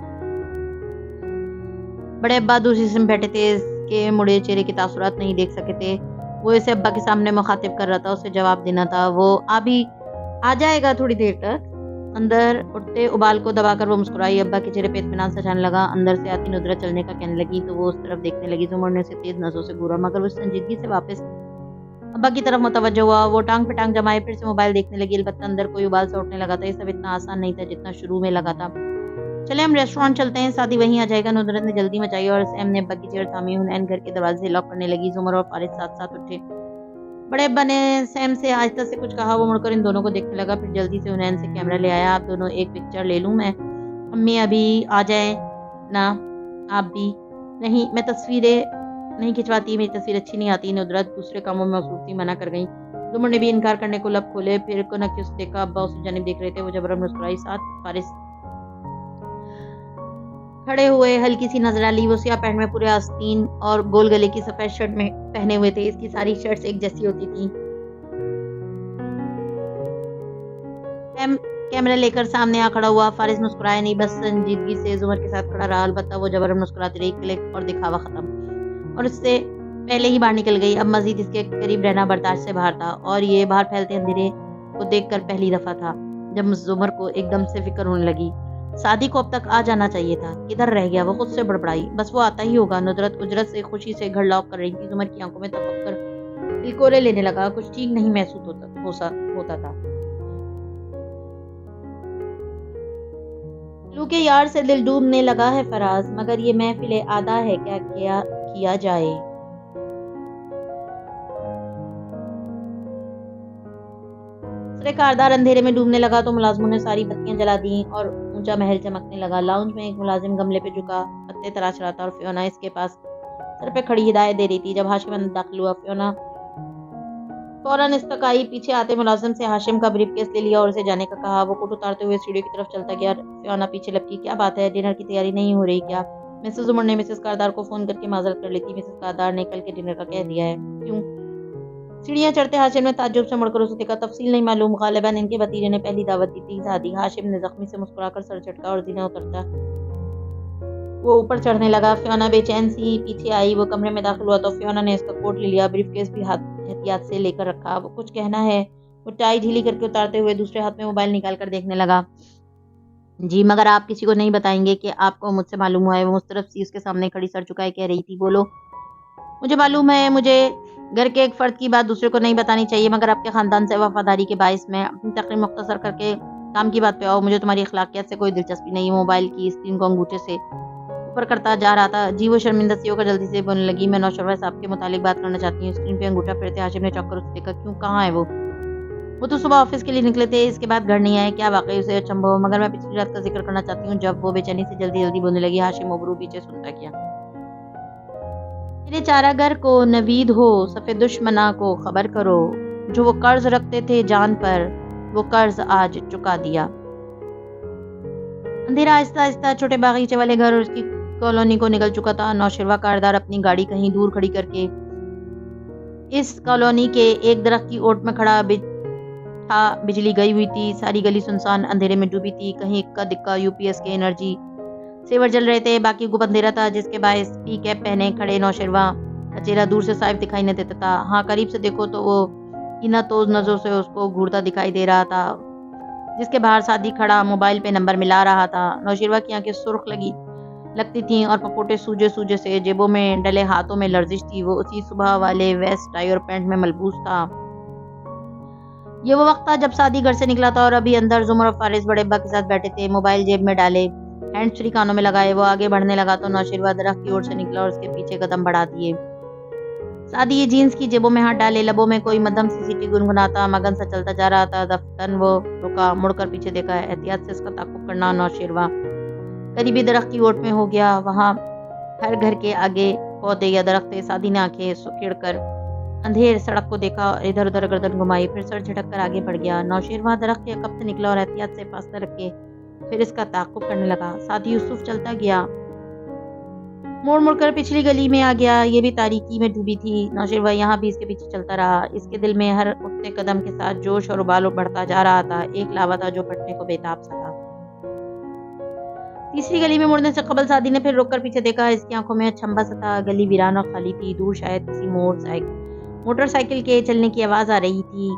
بڑے ابا دوسری سمت بیٹھے تھے، اس کے مڑے چہرے کے تاثرات نہیں دیکھ سکے تھے۔ وہ اسے ابا کے سامنے مخاطب کر رہا تھا، اسے جواب دینا تھا۔ وہ آ جائے گا تھوڑی دیر تک۔ اندر اٹھتے ابال کو دبا کر وہ مسکرائی۔ ابا کے چہرے پہ اطمینان سا جانے لگا۔ اندر سے آتی ندرت چلنے کا کہنے لگی تو وہ اس طرف دیکھنے لگی۔ زمر نے اسے تیز نظروں سے گھورا، مگر وہ سنجیدگی سے واپس ابا کی طرف متوجہ ہوا۔ وہ ٹانگ پہ ٹانگ جمائے پھر سے موبائل دیکھنے لگی، البتہ اندر کوئی ابال سا اٹھنے لگا تھا۔ یہ سب اتنا آسان نہیں تھا جتنا شروع میں لگا تھا۔ چلے ہم ریسٹورانٹ چلتے ہیں، سعدی وہیں آ جائے گا۔ ندرت نے جلدی مچائی اور سیم نے ابا کی چیئر تھامی۔ حنین گھر کے دروازے سے لاک کرنے لگی۔ زمر اور فارس ساتھ ساتھ اٹھے۔ بڑے ابا نے سیم سے آہستہ سے کچھ کہا۔ وہ مڑ کر ان دونوں کو دیکھنے لگا، پھر جلدی سے حنین سے کیمرہ لے آیا۔ آپ دونوں ایک پکچر لے لوں میں؟ امی ابھی آ جائیں نا، آپ بھی؟ نہیں، میں تصویریں نہیں کھنچواتی، میری تصویر اچھی نہیں آتی۔ ندرت دوسرے کاموں میں مصروف تھی، منع کر گئی۔ زمر نے بھی انکار کرنے کو لب کھولے، پھر کنک سے دیکھا۔ ابا اسی جانب دیکھ رہے تھے۔ وہ جبرن مسکرائی، ساتھ فارس کھڑے ہوئے۔ ہلکی سی نظر ڈالی۔ وہ سیاہ پینٹ میں پورے آستین اور گول گلے کی سفید شرٹ میں پہنے ہوئے تھے۔ اس کی ساری شرٹس ایک جیسی ہوتی تھیں۔ کیمرہ لے کر سامنے آ کھڑا ہوا۔ فارس مسکرایا نہیں، بس سنجیدگی سے زمر کے ساتھ کھڑا رہا، البتہ وہ جبرن مسکراتی رہی۔ کلک اور دکھاوا ختم، اور اس سے پہلے ہی باہر نکل گئی۔ اب مزید اس کے قریب رہنا برداشت سے باہر تھا، اور یہ باہر پھیلتے اندھیرے کو دیکھ کر پہلی دفعہ تھا جب زمر کو ایک دم سے فکر ہونے لگی۔ سعدی کو اب تک آ جانا چاہیے تھا، کدھر رہ گیا؟ وہ خود سے بڑبڑائی، بس وہ آتا ہی ہوگا۔ ندرت اجرت سے خوشی سے گھڑ لاک کر رہی تھی۔ زمر کی آنکھوں میں تفکر ہلکورے لینے لگا، کچھ ٹھیک نہیں محسوس ہوتا تھا۔ لو کے یار سے دل ڈوبنے لگا ہے فراز، مگر یہ محفل آدھا ہے، کیا کیا جائے؟ سرے کاردار اندھیرے میں ڈوبنے لگا تو ملازموں نے ساری بتیاں جلا دیں اور اونچا محل چمکنے لگا۔ لاؤنج میں ایک ملازم گملے پہ جھکا پتے تراش رہا تھا اور فیونا اس کے پاس سر پہ کھڑی ہدایت دے رہی تھی۔ جب ہاشم اندر داخل ہوا، فیونا فوراً استقائی۔ پیچھے آتے ملازم سے ہاشم کا بریف کیس لے لیا اور اسے جانے کا کہا۔ وہ کوٹ اتارتے ہوئے سیڑھیوں کی طرف چلتا گیا۔ فیونا پیچھے لپکی، کیا بات ہے؟ ڈنر کی تیاری نہیں ہو رہی کیا؟ مسز عمر نے مسز کاردار کو فون کر کے معذرت کر لی تھی۔ مسز کاردار نے کل کے ڈنر کا کہہ دیا ہے۔ کیوں؟ سیڑھیاں چڑھتے ہاشم نے تعجب سے مڑ کر اسے دیکھا۔ تفصیل نہیں معلوم، غالباً ان کے بھتیجے نے پہلی دعوت دی تھی۔ سعدی، ہاشم نے زخمی سے مسکرا کر سر جھٹکا اور زینہ اترتا وہ اوپر چڑھنے لگا۔ فیونا بے چین سی پیچھے آئی۔ وہ کمرے میں داخل ہوا تو فیونا نے اس کا کوٹ لے لیا، بریف کیس بھی احتیاط سے لے کر رکھا۔ وہ کچھ کہنا ہے؟ وہ ٹائی ڈھیلی کر کے اتارتے ہوئے دوسرے ہاتھ میں موبائل نکال کر دیکھنے لگا۔ جی، مگر آپ کسی کو نہیں بتائیں گے کہ آپ کو مجھ سے معلوم ہوا ہے؟ وہ مسترب سی اس کے سامنے کھڑی سر چکائے کہہ رہی تھی۔ بولو۔ مجھے معلوم ہے، مجھے گھر کے ایک فرد کی بات دوسرے کو نہیں بتانی چاہیے، مگر آپ کے خاندان سے وفاداری کے باعث میں اپنی تقریر مختصر کر کے کام کی بات پہ آؤ۔ مجھے تمہاری اخلاقیات سے کوئی دلچسپی نہیں۔ موبائل کی اسکرین کو انگوٹھے سے اوپر کرتا جا رہا تھا۔ جی، وہ شرمندہ سی ہو کر جلدی سے بولنے لگی، میں نوشروہ صاحب کے متعلق بات کرنا چاہتی ہوں۔ اسکرین پہ انگوٹھا پھیرتے ہاشم نے چونک کر اسے دیکھا۔ کیوں، کہاں ہے وہ؟ وہ تو صبح آفس کے لیے نکلے تھے، اس کے بعد گھر نہیں آئے۔ کیا واقعی؟ اسے اچنبھا ہوا، مگر میں پچھلی رات کا ذکر کرنا چاہتی ہوں جب وہ بے چینی سے جلدی جلدی بولنے لگی۔ ہاشم ابرو پیچھے سنتا کیا۔ میرے چارہ گر کو نوید ہو، صف دشمنا کو خبر کرو، جو وہ قرض رکھتے تھے جان پر، وہ قرض آج چکا دیا۔ اندھیرا آہستہ آہستہ چھوٹے باغیچے والے گھر اور اس کی کالونی کو نکل چکا تھا۔ نوشروہ کاردار اپنی گاڑی کہیں دور کھڑی کر کے اس کالونی کے ایک درخت کی اوٹ میں کھڑا تھا۔ بجلی گئی ہوئی تھی، ساری گلی سنسان اندھیرے میں ڈوبی تھی۔ کہیں اکا دکا یو پی ایس کے انرجی سیور جل رہے تھے، باقی گپ اندھیرا تھا، جس کے باعث پی کیپ پہنے کھڑے نوشروہ کا چہرہ دور سے صاف دکھائی نہ دیتا تھا۔ ہاں، قریب سے دیکھو تو وہ کینہ توز نظروں سے اس کو گھورتا دکھائی دے رہا تھا، جس کے باہر سعدی کھڑا موبائل پہ نمبر ملا رہا تھا۔ نوشروہ کی آنکھیں سرخ لگتی تھیں اور پپوٹے سوجے سوجے سے، جیبوں میں ڈلے ہاتھوں میں لرزش تھی۔ وہ اسی صبح والے ویسٹ ٹائی اور پینٹ میں ملبوس تھا۔ یہ وہ وقت تھا جب سعدی گھر سے نکلا تھا اور ابھی اندر زمر اور فارس بڑے ابا کے ساتھ بیٹھے تھے، موبائل جیب میں ڈالے، ہینڈ فری کانوں میں لگائے۔ وہ آگے بڑھنے لگا تو نوشروہ درخت کی اور سے نکلا اور اس کے پیچھے قدم بڑھا دیے۔ سعدی یہ جینز کی جیبوں میں ہاتھ ڈالے، لبوں میں کوئی مدھم سی سیٹی گنگناتا مگن سا چلتا جا رہا تھا۔ دفتن وہ رکا، مڑ کر پیچھے دیکھا، احتیاط سے اس کا تعاقب کرنا۔ نوشروہ قریبی درخت کی اوٹ میں ہو گیا. وہاں ہر گھر کے آگے پودے یا درخت تھے. سعدی نے آنکھیں سکیڑ کر اندھیر سڑک کو دیکھا اور ادھر ادھر گردن گھمائی. پھر سر جھٹک کر آگے بڑھ گیا. نوشیر وہاں درخت کے عقب سے نکلا اور احتیاط سے فاصلہ رکھ کے پھر اس کا تعاقب کرنے لگا. سعدی یوسف چلتا گیا، موڑ موڑ کر پچھلی گلی میں آ گیا. یہ بھی تاریکی میں ڈوبی تھی. نوشیر وہ یہاں بھی اس کے پیچھے چلتا رہا. اس کے دل میں ہر اٹھتے قدم کے ساتھ جوش اور ابال بڑھتا جا رہا تھا. ایک لاوا تھا جو پھٹنے کو بےتاب سا تھا. تیسری گلی میں مڑنے سے قبل سعدی نے پھر رک کر پیچھے دیکھا. اس کی آنکھوں میں چھمبا سا تھا. گلی ویران اور خالی تھی. دور شاید کسی موٹر سائیکل کے چلنے کی آواز آ رہی تھی.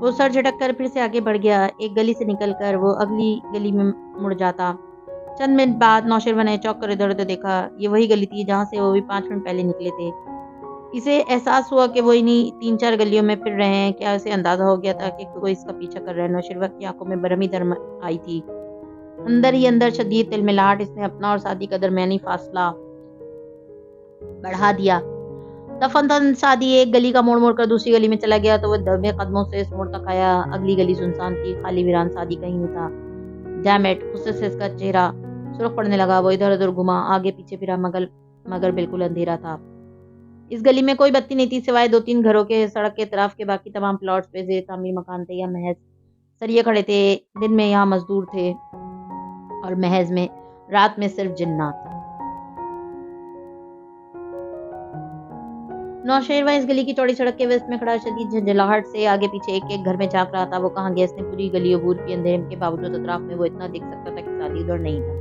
وہ سر جھٹک کر پھر سے آگے بڑھ گیا. ایک گلی سے نکل کر وہ اگلی گلی میں مڑ جاتا. چند منٹ بعد نوشیروان نے چوک کر ادھر ادھر دیکھا. یہ وہی گلی تھی جہاں سے وہ بھی 5 منٹ پہلے نکلے تھے. اسے احساس ہوا کہ وہ انہی 3-4 گلیوں میں پھر رہے ہیں. کیا اسے اندازہ ہو گیا تھا کہ کوئی اس کا پیچھا کر رہا ہے؟ نوشیروان کی آنکھوں میں برہمی درم آئی تھی. اندر ہی اندر شدید تلملاہٹ. اس نے اپنا اور سعدی کا درمیانی فاصلہ بڑھا دیا. دفن سعدی ایک گلی کا موڑ موڑ کر دوسری گلی میں چلا گیا تو وہ دبے قدموں سے اس موڑ تک آیا. اگلی گلی سنسان تھی، خالی ویران. سعدی کہیں نہیں تھا. Damn it! غصے سے اس کا چہرہ سرخ پڑنے لگا. وہ ادھر ادھر گھما، آگے پیچھے پھرا، مگر بالکل اندھیرا تھا. اس گلی میں کوئی بتی نہیں تھی سوائے 2-3 گھروں کے. سڑک کے اطراف کے باقی تمام پلاٹس پہ زیر تعمیر مکان تھے یا محض سریے کھڑے تھے. دن میں یہاں مزدور تھے اور محض میں رات میں صرف جنات. نوشیروان اس گلی کی چوڑی سڑک کے وسط میں کھڑا شدید جھنجھلاہٹ سے آگے پیچھے ایک ایک گھر میں جھانک رہا تھا. وہ کہاں گیا؟ اس نے پوری گلی عبور کی. اندھیرے کے باوجود اطراف میں وہ اتنا دیکھ سکتا تھا کہ سعدی ادھر نہیں تھا.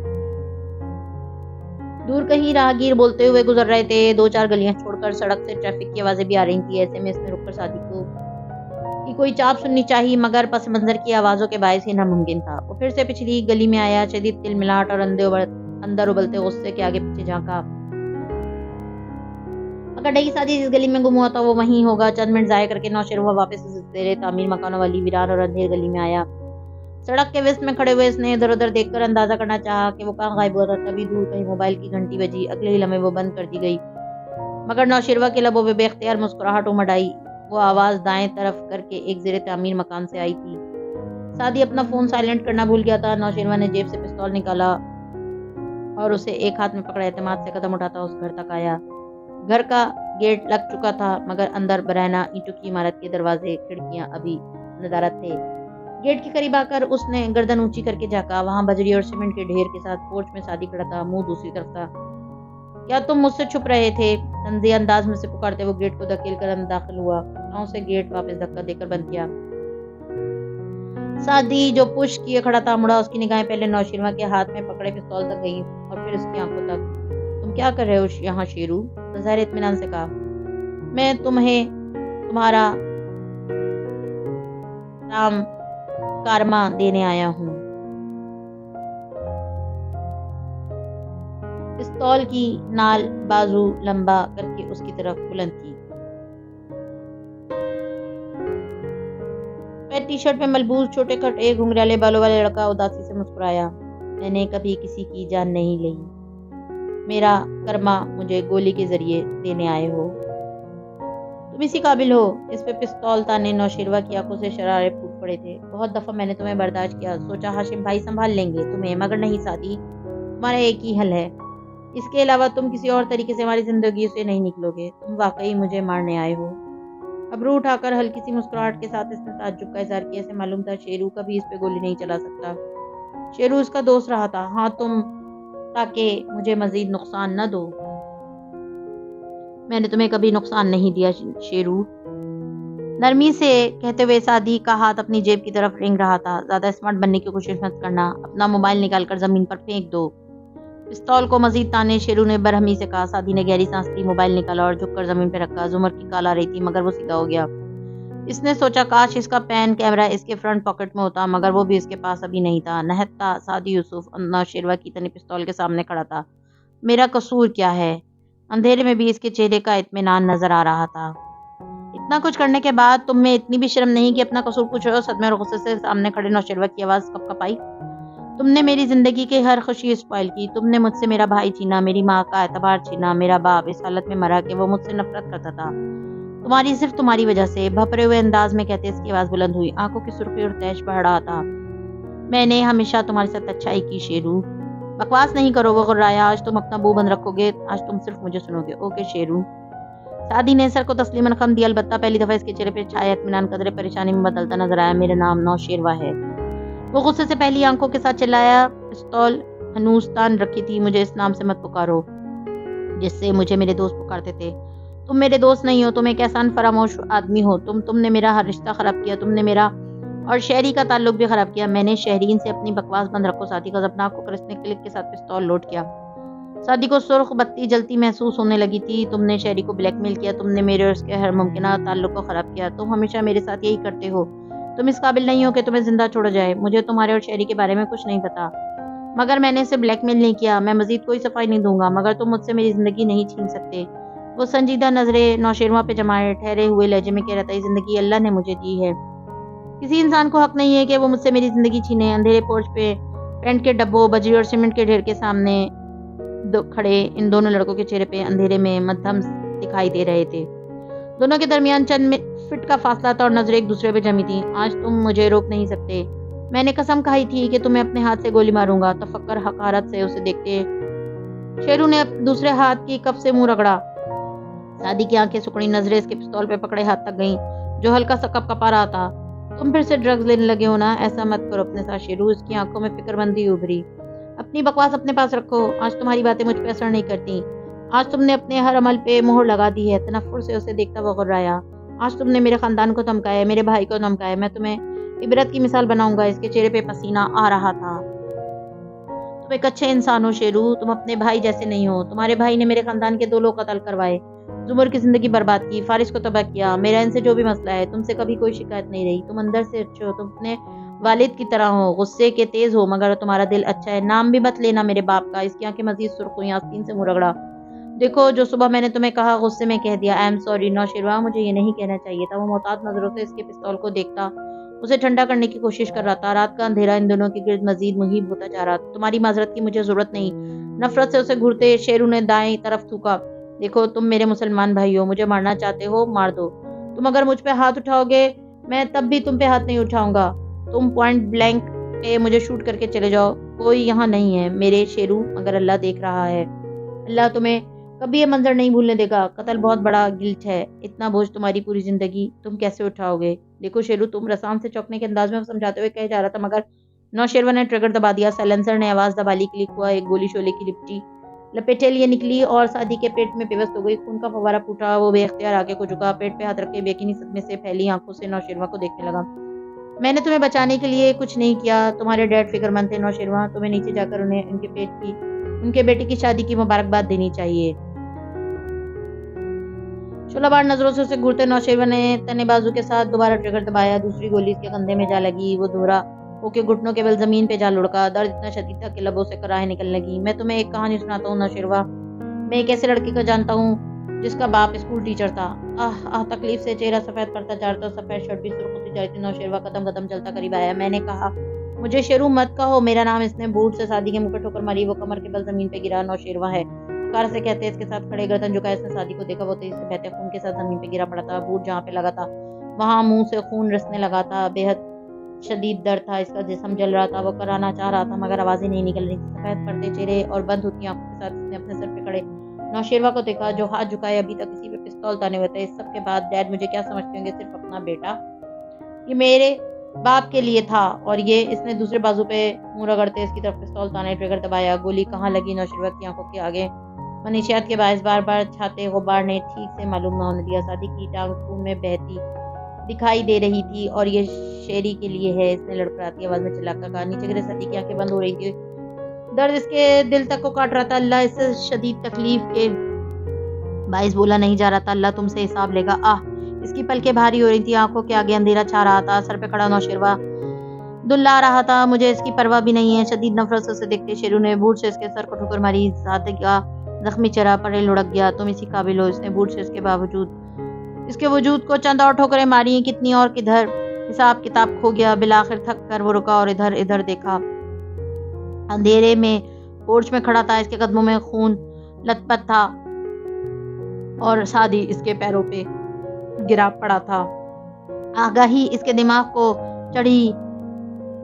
دور کہیں راہگیر بولتے ہوئے گزر رہے تھے. 2-4 گلیاں چھوڑ کر سڑک سے ٹریفک کی آوازیں بھی آ رہی تھی. ایسے میں اس نے رک کر سعدی کی کوئی چاپ سننی چاہی، مگر پس منظر کی آوازوں کے باعث یہ ناممکن تھا. وہ پھر سے پچھلی گلی میں آیا. شدید تلملاہٹ اور اندر ابلتے غصے کے آگے پیچھے جھانکا. اگر ڈھائی سعدی جس گلی میں گم ہوا تھا وہ وہیں ہوگا. چند منٹ ضائع کر کے نوشیروان واپس اس زیر تعمیر مکانوں والی ویران اور اندھیر گلی میں آیا. سڑک کے وسط میں کھڑے ہوئے اس نے ادھر ادھر دیکھ کر اندازہ کرنا چاہا کہ وہ کہاں غائب ہوا تھا. تبھی دور کہیں موبائل کی گھنٹی بجی. اگلے ہی لمحے وہ بند کر دی گئی، مگر نوشیروان کے لبوں پہ بے اختیار مسکراہٹ امڑ آئی. وہ آواز دائیں طرف کر کے ایک زیر تعمیر مکان سے آئی تھی. سعدی اپنا فون سائلنٹ کرنا بھول گیا تھا. نوشیروان نے جیب سے پستول نکالا اور اسے ایک ہاتھ میں پکڑا. اعتماد سے قدم اٹھاتا اس گھر تک آیا. گھر کا گیٹ لگ چکا تھا، مگر اندر برہنہ اینٹوں کی عمارت کے دروازے کھڑکیاں ابھی ندارت تھے. گیٹ کے قریب آ کر اس نے گردن اونچی کر کے جھانکا. وہاں بجری اور سیمنٹ کے ڈھیر کے ساتھ پورچ میں سعدی کھڑا تھا. منہ دوسری طرف تھا. کیا تم مجھ سے چھپ رہے تھے؟ طنزیہ انداز میں سے پکارتے وہ گیٹ کو دھکیل کر اندر داخل ہوا. پاؤں سے گیٹ واپس دھکا دے کر بند کیا. سعدی جو پش کیے کھڑا تھا مڑا. اس کی نگاہیں پہلے نوشیروان کے ہاتھ میں پکڑے پستول تک گئیں اور پھر اس کی آنکھوں تک. تم کیا کر رہے ہو یہاں شیرو؟ بظاہر اطمینان سے کہا. میں تمہیں تمہارا تام کارما دینے آیا ہوں. پستول کی نال بازو لمبا کر کے اس کی طرف بلند کی. ٹی شرٹ میں ملبوس چھوٹے کھٹے گھنگریالے بالوں والے لڑکا اداسی سے مسکرایا. میں نے کبھی کسی کی جان نہیں لی. میرا کرما مجھے گولی کے ذریعے دینے آئے ہو. تم اسی قابل ہو. اس پہ پستول تانے نوشیروان کی آنکھوں سے شرارے پھوٹ پڑے تھے. بہت دفعہ میں نے تمہیں برداشت کیا. سوچا ہاشم بھائی سنبھال لیں گے تمہیں، مگر نہیں سعدی. تمہارا ایک ہی حل ہے. اس کے علاوہ تم کسی اور طریقے سے ہماری زندگی سے نہیں نکلو گے. تم واقعی مجھے مارنے آئے ہو. ابرو اٹھا کر ہلکی سی مسکراہٹ کے ساتھ اس نے تعجب کا اظہار کیا. اسے معلوم تھا شیرو کبھی اس پہ گولی نہیں چلا سکتا. شیرو اس کا دوست رہا تھا. ہاں تم، تاکہ مجھے مزید نقصان نہ دو. میں نے تمہیں کبھی نقصان نہیں دیا شیرو. نرمی سے کہتے ہوئے سعدی کا ہاتھ اپنی جیب کی طرف رینگ رہا تھا. زیادہ اسمارٹ بننے کی کوشش مت کرنا. اپنا موبائل نکال کر زمین پر پھینک دو. پستول کو مزید تانے شیرو نے برہمی سے کہا. سعدی نے گہری سانس لی، موبائل نکالا اور جھک کر زمین پہ رکھا. زمر کی کال آ رہی تھی مگر وہ سیدھا ہو گیا. اس نے سوچا کاش اس کا پین کیمرہ اس کے فرنٹ پاکٹ میں ہوتا، مگر وہ بھی اس کے پاس ابھی نہیں تھا. نہتھا سعدی یوسف نوشیروان کی تنی پستول کے سامنے کھڑا تھا. میرا قصور کیا ہے؟ اندھیرے میں بھی اس کے چہرے کا اطمینان نظر آ رہا تھا. اتنا کچھ کرنے کے بعد تم میں اتنی بھی شرم نہیں کہ اپنا قصور پوچھ رہے ہو؟ صدمے اور غصے سے سامنے کھڑے نوشیروان کی آواز کپ کپ آئی. تم نے میری زندگی کی ہر خوشی اسپائل کی. تم نے مجھ سے میرا بھائی چھینا، میری ماں کا اعتبار چھینا. میرا باپ اس حالت میں مرا کہ وہ مجھ سے نفرت کرتا تھا. صرف تمہاری وجہ سے. بھپرے ہوئے انداز میں کہتے اس کی آواز بلند ہوئی. آنکھوں کی سرخی اور تیش بڑھ رہا تھا. میں نے ہمیشہ تمہارے ساتھ اچھائی کی شیرو. بکواس نہیں کرو، وہ غرایا، آج تم اپنا منہ بند رکھو گے، آج تم صرف مجھے سنو گے۔ اوکے شیرو۔ سعدی نے سر کو تسلیماً خم دیا، البتہ پہلی دفعہ اس کے چہرے پہ چھایا اطمینان قدرے پریشانی میں بدلتا نظر آیا۔ میرا نام نوشیروہ ہے۔ وہ غصے سے پہلی آنکھوں کے ساتھ چلایا، پستول ہنوز تان رکھی تھی۔ مجھے اس نام سے مت پکارو جس سے مجھے میرے دوست پکارتے تھے۔ تم میرے دوست نہیں ہو، تم ایک احسان فراموش آدمی ہو۔ تم نے میرا ہر رشتہ خراب کیا، تم نے میرا اور شہری کا تعلق بھی خراب کیا۔ میں نے شہرین سے اپنی بکواس بند رکھو۔ ساتھی غضبناک ہو کر اس نے کلک کے ساتھ پستول لوڈ کیا۔ ساتھی کو سرخ بتی جلتی محسوس ہونے لگی تھی۔ تم نے شہری کو بلیک میل کیا، تم نے میرے اور اس کے ہر ممکنہ تعلق کو خراب کیا۔ تم ہمیشہ میرے ساتھ یہی کرتے ہو۔ تم اس قابل نہیں ہو کہ تمہیں زندہ چھوڑا جائے۔ مجھے تمہارے اور شہری کے بارے میں کچھ نہیں پتا، مگر میں نے اسے بلیک میل نہیں کیا۔ میں مزید کوئی صفائی نہیں دوں گا، مگر تم مجھ سے میری زندگی نہیں چھین سکتے۔ وہ سنجیدہ نظریں نوشیروہ پہ جمائے ٹھہرے ہوئے لہجے میں کہہ رہا تھا، یہ زندگی اللہ نے مجھے دی ہے، کسی انسان کو حق نہیں ہے کہ وہ مجھ سے میری زندگی چھینے۔ اندھیرے پورچ پہ پینٹ کے ڈبوں، بجری اور سیمنٹ کے ڈھیر کے سامنے کھڑے ان دونوں لڑکوں کے چہرے پہ اندھیرے میں مدھم دکھائی دے رہے تھے۔ دونوں کے درمیان چند فٹ کا فاصلہ تھا اور نظریں ایک دوسرے پہ جمی تھیں۔ آج تم مجھے روک نہیں سکتے۔ میں نے قسم کھائی تھی کہ تمہیں اپنے ہاتھ سے گولی ماروں گا۔ تفکر حقارت سے اسے دیکھتے شیرو نے دوسرے ہاتھ کی کف سے منہ رگڑا۔ سعدی کی آنکھیں سکڑی، نظریں اس کے پستول پہ پکڑے ہاتھ تک گئیں جو ہلکا سا کپ کپا رہا تھا۔ تم پھر سے ڈرگز لینے لگے ہو نا؟ ایسا مت کرو اپنے ساتھ شیرو۔ اس کی آنکھوں میں فکر مندی ابھری۔ اپنی بکواس اپنے پاس رکھو، آج تمہاری باتیں مجھ پہ اثر نہیں کرتی۔ آج تم نے اپنے ہر عمل پہ مہر لگا دی ہے۔ تنفر سے اسے دیکھتا وہ غرایا۔ آج تم نے میرے خاندان کو دھمکایا، میرے بھائی کو دھمکایا۔ میں تمہیں عبرت کی مثال بناؤں گا۔ اس کے چہرے پہ پسینہ آ رہا تھا۔ تم ایک اچھے انسان ہو شیرو، تم اپنے بھائی جیسے نہیں ہو۔ تمہارے بھائی نے میرے خاندان کے 2 لوگ قتل کروائے، زمر کی زندگی برباد کی، فارس کو تباہ کیا۔ میرا ان سے جو بھی مسئلہ ہے، تم سے کبھی کوئی شکایت نہیں رہی۔ تم اندر سے اچھے ہو، تم اپنے والد کی طرح ہو، غصے کے تیز ہو، مگر تمہارا دل اچھا ہے۔ نام بھی مت لینا میرے باپ کا۔ اس کی آنکھیں مزید سرخ ہوئیں، آستین سے منہ رگڑا۔ دیکھو جو صبح میں نے تمہیں کہا، غصے میں کہہ دیا۔ آئی ایم سوری نوشیروہ، مجھے یہ نہیں کہنا چاہیے تھا۔ وہ محتاط نظروں سے اس کے پستول کو دیکھتا اسے ٹھنڈا کرنے کی کوشش کر رہا تھا۔ رات کا اندھیرا ان دونوں کے گرد مزید مہیب ہوتا جا رہا تھا۔ تمہاری معذرت کی مجھے ضرورت نہیں۔ نفرت سے اسے گھورتے شیرو نے دائیں طرف تھوکا۔ دیکھو تم میرے مسلمان بھائی ہو، مجھے مارنا چاہتے ہو مار دو۔ تم اگر مجھ پہ ہاتھ اٹھاؤ گے میں تب بھی تم پہ ہاتھ نہیں اٹھاؤں گا۔ تم پوائنٹ بلینک پہ مجھے شوٹ کر کے چلے جاؤ، کوئی یہاں نہیں ہے میرے شیرو، مگر اللہ دیکھ رہا ہے۔ اللہ تمہیں کبھی یہ منظر نہیں بھولنے دے گا۔ قتل بہت بڑا گلٹ ہے، اتنا بوجھ تمہاری پوری زندگی تم کیسے اٹھاؤ گے؟ دیکھو شیرو، تم رسام سے چوکنے کے انداز میں سمجھاتے ہوئے کہے جا رہا تھا، مگر نوشیروہ نے ٹریگر دبا دیا۔ سائلنسر نے آواز دبا لی، کلک ہوا، ایک گولی شعلے کی لپیٹے لیے نکلی اور سعدی کے پیٹ میں پیوست ہو گئی۔ خون کا فوارہ پھوٹا، وہ بے اختیار آگے کو جھکا، پیٹ پہ ہاتھ رکھ کے بے یقینی صدمے سے پھیلی آنکھوں سے نوشیروہ کو دیکھنے لگا۔ میں نے تمہیں بچانے کے لیے کچھ نہیں کیا، تمہارے ڈیڈ فکر مند تھے نوشیروہ، تمہیں نیچے جا کر انہیں ان کے بیٹے کی شادی کی مبارکباد دینی چاہیے۔ شعلہ بار نظروں سے اسے گھورتے نوشیروہ نے تنے بازو کے ساتھ دوبارہ ٹریگر دبایا۔ دوسری گولی اس کے کندھے میں جا لگی، وہ دورا ہو کے گھٹنوں کے بل زمین پہ جا لڑکا۔ درد اتنا شدید تھا کہ لبوں سے کراہیں نکلنے لگی۔ میں تمہیں ایک کہانی سناتا ہوں نوشیروہ۔ میں ایک ایسے لڑکے کو جانتا ہوں جس کا باپ اسکول ٹیچر تھا۔ تکلیف سے چہرہ سفید پڑتا جا رہا تھا، سفید شرٹ بھی سرخ ہوتی جا رہی تھی۔ نوشیروہ قدم قدم چلتا قریب آیا۔ میں نے کہا مجھے شیرو مت کہو میرا نام۔ اس نے بوٹ سے سعدی کے منہ پہ ٹھوکر ماری، وہ کمر کے بل زمین پہ گرا۔ نوشیروہ ہے کار سے کہتے اس کے ساتھ کھڑے گردن جھکائے اس نے سعدی کو دیکھا، وہ تیزی سے بہتے خون کے ساتھ زمین پہ گرا پڑا تھا۔ بوٹ جہاں پہ لگا تھا وہاں منہ سے خون رسنے لگا تھا، بے حد شدید درد تھا، اس کا جسم جل رہا تھا، وہ کرانا چاہ رہا تھا مگر آوازیں نہیں نکل رہی تھی۔ سفید پڑتے چہرے اور بند ہوتی آنکھوں کے ساتھ اس نے اپنے سر پہ کھڑے نوشیروہ کو دیکھا جو ہاتھ جھکائے ابھی تک اسی پہ پستول تانے ہوئے تھے۔ اس سب کے بعد ڈیڈ مجھے کیا سمجھتے ہوں گے؟ صرف اپنا بیٹا۔ یہ میرے باپ کے لیے تھا اور یہ اس نے دوسرے بازو پہ منہ رگڑتے اس کی طرف پستول تانے ٹریگر دبایا۔ گولی کہاں لگی نوشیروہ کی آنکھوں کے آگے منشیات کے باعث بار بار چھاتے غبار نے ٹھیک سے معلوم نہ ہونے دیا۔ سعدی کی ٹانگ خون میں بہتی دکھائی دے رہی تھی۔ اور یہ شیری کے لیے ہے، اس نے لڑکھڑاتی آواز میں چلا کر کہا۔ نیچے گرے سعدی کی آنکھیں بند ہو رہی تھی، درد اس کے دل تک کو کاٹ رہا تھا۔ اللہ اس سے شدید تکلیف کے باعث بولا نہیں جا رہا تھا، اللہ تم سے حساب لے گا۔ اس کی پلکیں بھاری ہو رہی تھی، آنکھوں کے آگے اندھیرا چھا رہا تھا۔ سر پہ کھڑا نوشیروہ دلا رہا تھا، مجھے اس کی پرواہ بھی نہیں ہے۔ شدید نفرت سے اسے دیکھتے شیرو نے بوٹ سے اس کے سر کو ٹھوکر ماری، سعدی کا زخمی چہرہ پرے لڑک گیا۔ تم اسی قابل ہو۔ اس نے بوٹ سے اس کے وجود کو چند اور ٹھوکریں ماری، کتنی اور کدھر، حساب کتاب کھو گیا۔ بالآخر تھک کر وہ رکا اور ادھر ادھر دیکھا۔ اندھیرے میں پورچ میں کھڑا تھا، اس کے قدموں میں خون لت پت تھا اور سعدی اس کے پیروں پہ گرا پڑا تھا۔ آگاہی اس کے دماغ کو چڑھی